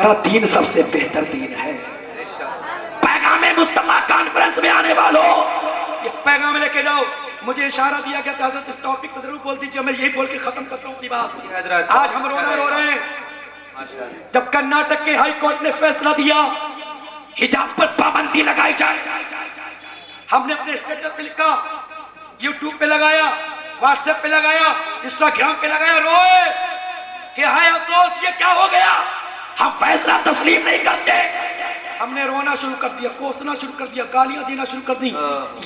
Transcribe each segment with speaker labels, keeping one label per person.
Speaker 1: हमारा दीन सबसे बेहतर दीन है। पैगाम मुस्तफा कॉन्फ्रेंस में आने वालों, ये पैगाम लेके जाओ। मुझे इशारा दिया गया था हजरत इस टॉपिक पर जरूर बोल दीजिए, मैं यही बोल के खत्म करता हूँ अपनी बात। आज हम रोना रो रहे हैं जब कर्नाटक के हाई कोर्ट ने फैसला दिया हिजाब पर पाबंदी लगाई जाए। हमने अपने स्टेटस पे लिखा, यूट्यूब पे लगाया, व्हाट्सएप पे लगाया, इंस्टाग्राम पे लगाया, रोए कि हाय अफसोस ये क्या हो गया, हम फैसला तस्लीम नहीं करते। हमने रोना शुरू कर दिया, कोसना शुरू कर दिया, गालियां देना शुरू कर दी।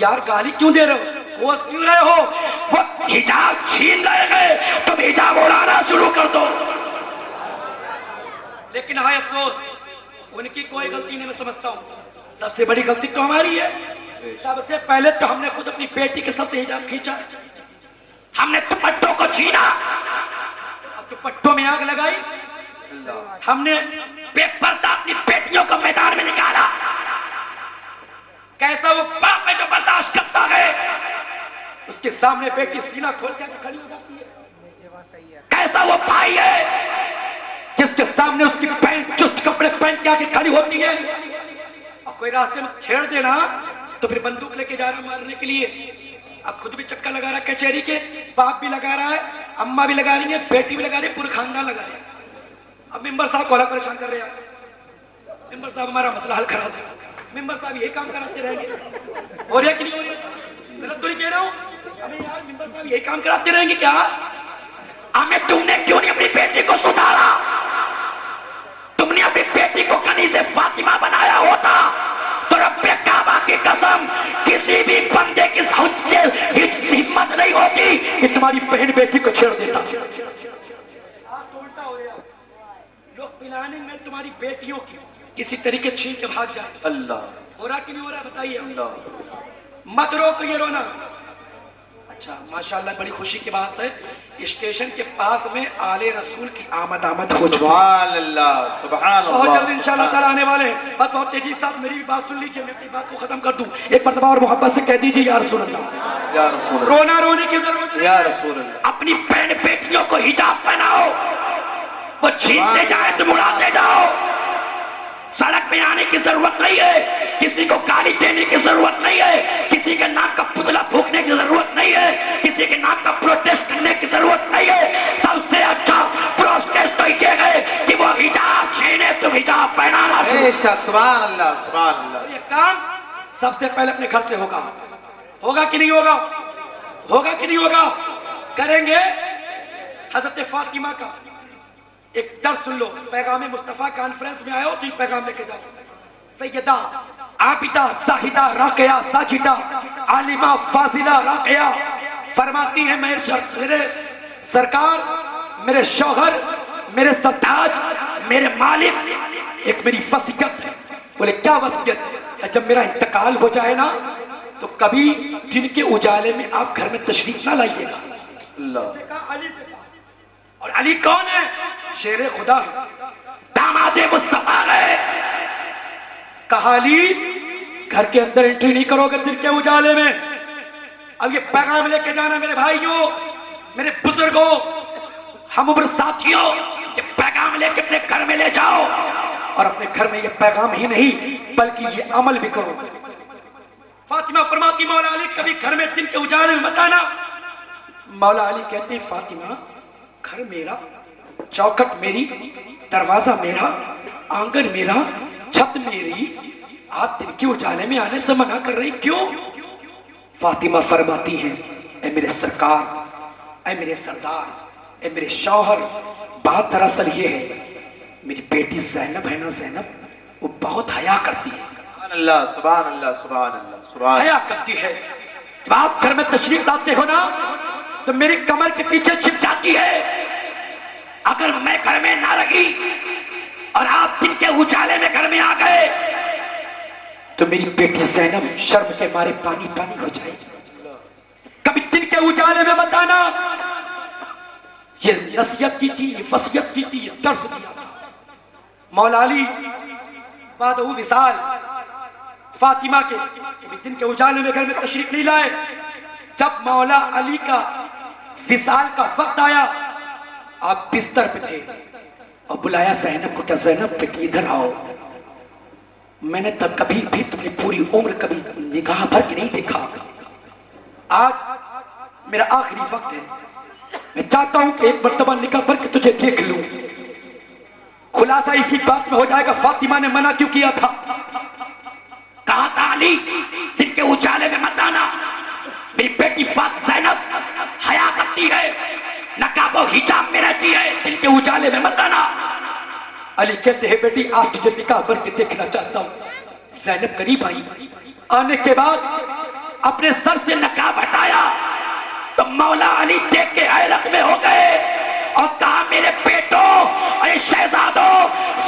Speaker 1: यार गाली क्यों दे रहे हो, कोस क्यों रहे हो, वो हिजाब छीन रहे हैं, तुम हिजाब उड़ाना शुरू कर दो। लेकिन हाय अफसोस उनकी कोई गलती नहीं, मैं समझता हूँ सबसे बड़ी गलती तो हमारी है। सबसे पहले तो हमने खुद अपनी बेटी के साथ हिजाब खींचा, हमने दुपट्टों को छीना, दुपट्टों में आग लगाई, हमने बेपर्दा अपनी बेटियों को मैदान में निकाला। कैसा वो बाप है जो बर्दाश्त करता है, उसके सामने बेटी सीना खोल के खड़ी हो जाती है। कैसा वो भाई है जिसके सामने उसकी बहन चुस्त कपड़े पहन के आके खड़ी होती है, और कोई रास्ते में छेड़ देना तो फिर बंदूक लेके जा रहा मारने के लिए। अब खुद भी चक्का लगा रहा है कचहरी के, बाप भी लगा रहा है, अम्मा भी लगा रही है, बेटी भी लगा रही है, पूरा खानदान लगा रहा है। अब मेंबर साहब को अलग परेशान कर रहे हैं, मेंबर साहब हमारा मसला हल करा दे, मेंबर साहब यही काम कराते रहेंगे। हो रहा है कि नहीं हो रहा है, गलत तो नहीं कह रहा हूँ, हमें यार मेंबर साहब यही काम कराते रहेंगे क्या? हमें तुमने क्यों नहीं अपनी बेटी को सुधारा? तुमने अपनी बेटी को कनी से फातिमा बनाया होता तो रब्बे काबा की कसम किसी भी बंदे की हिम्मत नहीं होती कि तुम्हारी बहन बेटी को छेड़ देता। लोग पिलाने में तुम्हारी बेटियों की किसी तरीके छीन के भाग जाए। अल्लाह हो रहा कि नहीं हो रहा बताइए। मत रोको ये रोना। अच्छा माशाल्लाह बड़ी खुशी की बात है, स्टेशन के पास में आले रसूल की आमद हो चुकी है, बहुत जल्द इंशाल्लाह ताला आने वाले हैं। बस बहुत तेजी से मेरी बात सुन लीजिए, मैं अपनी बात को खत्म कर दूं। एक मरतबा और मोहब्बत से कह दीजिए या रसूल अल्लाह, या रसूल अल्लाह। रोना रोने की जरूरत नहीं, या रसूल अल्लाह। अपनी बहन बेटियों को हिजाब पहनाओ, वो छीनते जाए तुम उड़ाते जाओ। सड़क पे आने की जरूरत नहीं है, किसी को गाली देने की जरूरत नहीं है, किसी के नाम का पुतला फूंकने की जरूरत नहीं है, किसी के नाम का प्रोटेस्ट करने की जरूरत नहीं है। सबसे अच्छा प्रोटेस्ट तो ये है कि वो हिजाब छीने तुम हिजाब पहनाना। सुभान अल्लाह सुभान अल्लाह। ये काम सबसे पहले अपने घर से होगा, होगा कि नहीं होगा, होगा कि नहीं होगा, करेंगे। हजरत फातिमा का एक दर्द सुन लो, पैगाम मुस्तफा कॉन्फ्रेंस में आयो तो ये पैगाम लेके जाओ। सैयदा आबिदा साहिदा राकिया साजिदा आलिमा फाजिला राकिया फरमाती हैं, मेरे सरकार, मेरे शौहर, मेरे सरताज, मेरे मालिक, एक मेरी वसीयत है। बोले क्या वसीयत है? जब मेरा इंतकाल हो जाए ना तो कभी दिन के उजाले में आप घर में तशरीफ ना लाइएगा। और अली कौन है? शेरे खुदा है, दामादे मुस्तफा है। कहा अली घर के अंदर एंट्री नहीं करोगे दिन के उजाले में। अब ये पैगाम लेके जाना मेरे भाइयों, मेरे बुजुर्गों, हम उम्र साथियों, ये पैगाम लेके अपने घर में ले जाओ और अपने घर में ये पैगाम ही नहीं बल्कि ये अमल भी करो। फातिमा फरमाती मौला अली कभी घर में दिन के उजाले में मत आना। मौला अली कहते फातिमा घर मेरा, चौखट मेरी, दरवाजा मेरा, आंगन मेरा, छत मेरी, आप दिन के उजाले में आने से मना कर रही क्यों? फातिमा फरमाती हैं ऐ मेरे सरकार, ऐ मेरे सरदार, ऐ मेरे शौहर, बात दरअसल ये है मेरी बेटी ज़ैनब है ना, ज़ैनब वो बहुत हया करती है। सुभान अल्लाह सुभान अल्लाह सुभान अल्लाह सुभान। हया करती है, जब आप घर में तशरीफ लाते हो ना तो मेरी कमर के पीछे छिप जाती है। अगर मैं घर में ना रही और आप दिन के उजाले में घर में आ गए तो मेरी बेटी ज़ैनब शर्म के मारे पानी पानी हो जाएगी। कभी दिन के उजाले में बताना। ये नसीहत की थी, वसीयत की थी, ये दर्द दिया था। मौला अली बाद विसाल फातिमा के कभी दिन के उजाले में घर में तशरीफ नहीं लाए। जब मौला अली का विसाल का वक्त आया, आप बिस्तर पे थे, और बुलाया जैनब को, क्या जैनब बेटी इधर आओ। मैंने तब कभी भी तुमने पूरी उम्र कभी निगाह भर के नहीं देखा। आज मेरा आखिरी वक्त है, मैं चाहता हूं कि एक मर्तबा निगाह भर के तुझे देख लूं। खुलासा इसी बात में हो जाएगा फातिमा ने मना क्यों किया था। कहा था अली दिन के उजाले में मत आना, मेरी बेटी जैनब हया करती है, नकाब और हिजाब में रहती है, दिन के उजाले में मत आना। अली कहते हैं बेटी आज तुझे निकाह भर के देखना चाहता हूं। जैनब करीब आई, आने के बाद अपने सर से नकाब हटाया तो मौला अली देख के हैरत में हो गए और कहा मेरे बेटो अरे शहजादो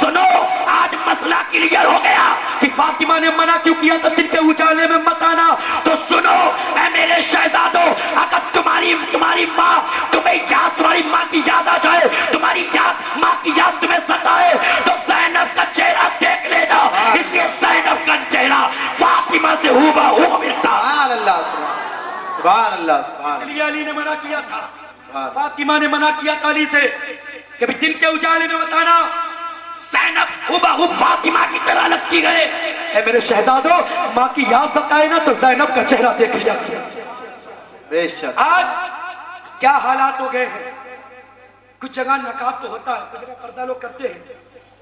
Speaker 1: सुनो, आज मसला क्लियर हो गया कि फातिमा ने मना क्यों किया था दिन के उजाले में मत आना। तो सुनो ऐ मेरे शहजादो, अगर तुम्हारी माँ तुम्हें याद, तुम्हारी माँ की याद आ जाए, तुम्हारी याद माँ की याद तुम्हें सताए तो जैनब का चेहरा देख लेना। इसलिए जैनब का चेहरा फातिमा से हूबहू मिलता।
Speaker 2: सुभान अल्लाह।
Speaker 1: इसलिए अली ने मना किया था, फातिमा ने मना किया था अली से कभी दिन के उजाले में बताना। जैनब हूबहू फातिमा की तरह लगती है। ऐ मेरे शहजादो, माँ की याद सताए ना तो जैनब का चेहरा देख लिया।
Speaker 2: बेशक
Speaker 1: आज क्या हालात हो गए हैं। कुछ जगह नकाब तो होता है, कुछ जगह पर्दा लोग करते हैं,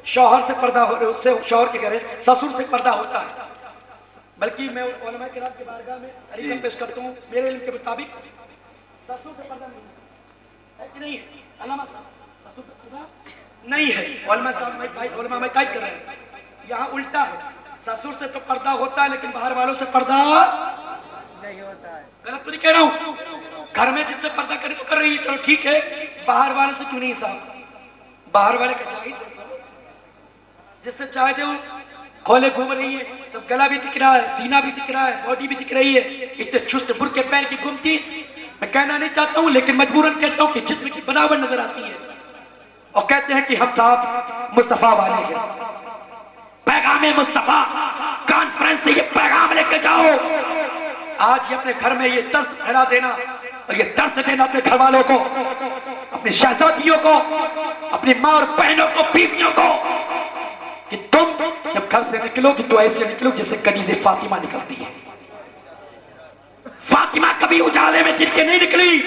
Speaker 1: शौहर से पर्दा हो, उससे शौहर के घर ससुर से पर्दा होता है। बल्कि मैं उलमा किराम के बारगाह में अरीजम पेश करता हूँ, मेरे इल्म के मुताबिक ससुर से पर्दा नहीं है कि नहीं है? अलामा साहब ससुर से पर्दा नहीं है। उलमा साहब में कायद कर रहे हैं, यहाँ उल्टा है, ससुर से तो पर्दा होता है लेकिन बाहर वालों से पर्दा नहीं होता है। गलत तो नहीं कह रहा हूँ, घर में जिससे पर्दा करे तो कर रही है, चलो ठीक है, बाहर वाले से क्यों नहीं साहब? बाहर वाले का जायज है, जिससे चाहते हो खोले घूम रही है, सब गला भी दिख रहा है, सीना भी दिख रहा है, बॉडी भी दिख रही है, इतने चुस्त बुरके पहन के घूमती। मैं कहना नहीं चाहता हूँ लेकिन मजबूरन कहता हूँ कि जिस्म की बनावट नजर आती है और कहते हैं कि हम साहब मुस्तफा वाले हैं। पैगाम मुस्तफा कॉन्फ्रेंस से ये पैगाम लेके जाओ। आज ये अपने घर में ये तर्स फैला देना और ये तर्स देना अपने घर वालों को, अपनी शहजादियों को, अपनी माँ और बहनों को, बीवियों को, कि तुम जब घर से निकलोगी तो ऐसे निकलो जैसे कनीज़े फातिमा निकलती है। फातिमा कभी उजाले में दिन के नहीं निकली,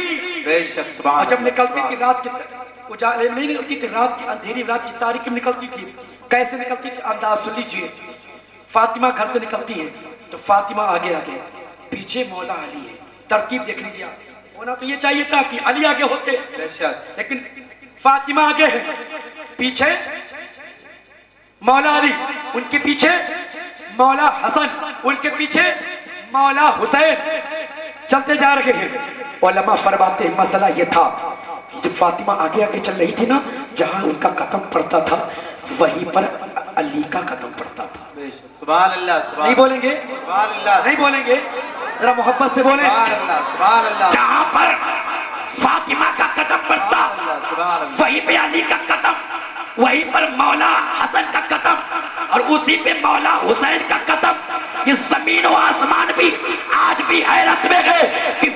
Speaker 2: बेशक
Speaker 1: और जब निकलती थी रात के उजाले में नहीं निकलती थी, रात की अंधेरी रात की तारीकी में निकलती थी। कैसे निकलती थी अंदाज सुन लीजिए। फातिमा घर से निकलती है तो फातिमा आगे आगे, पीछे मौला अली है। तरकीब देख लीजिए आप, होना तो ये चाहिए था कि अली आगे होते, लेकिन फातिमा आगे है, पीछे मौला अली, उनके पीछे मौला हसन, उनके पीछे मौला हुसैन, चलते जा रहे हैं। उलमा फरमाते हैं मसला ये था कि जब फातिमा आगे आगे चल रही थी ना, जहां उनका कदम पड़ता था वहीं पर अली का कदम पड़ता था।
Speaker 2: सुभान अल्लाह।
Speaker 1: नहीं बोलेंगे?
Speaker 2: सुभान अल्लाह।
Speaker 1: नहीं बोलेंगे? जरा मोहब्बत से बोले।
Speaker 2: सुभान अल्लाह। सुभान अल्लाह।
Speaker 1: जहां पर फातिमा का कदम पड़ता वहीं पे अली का कदम, वहीं पर मौला हसन का कदम और उसी पे मौला हुसैन का कदम। ये जमीन और आसमान भी आज भी हैरत में है कि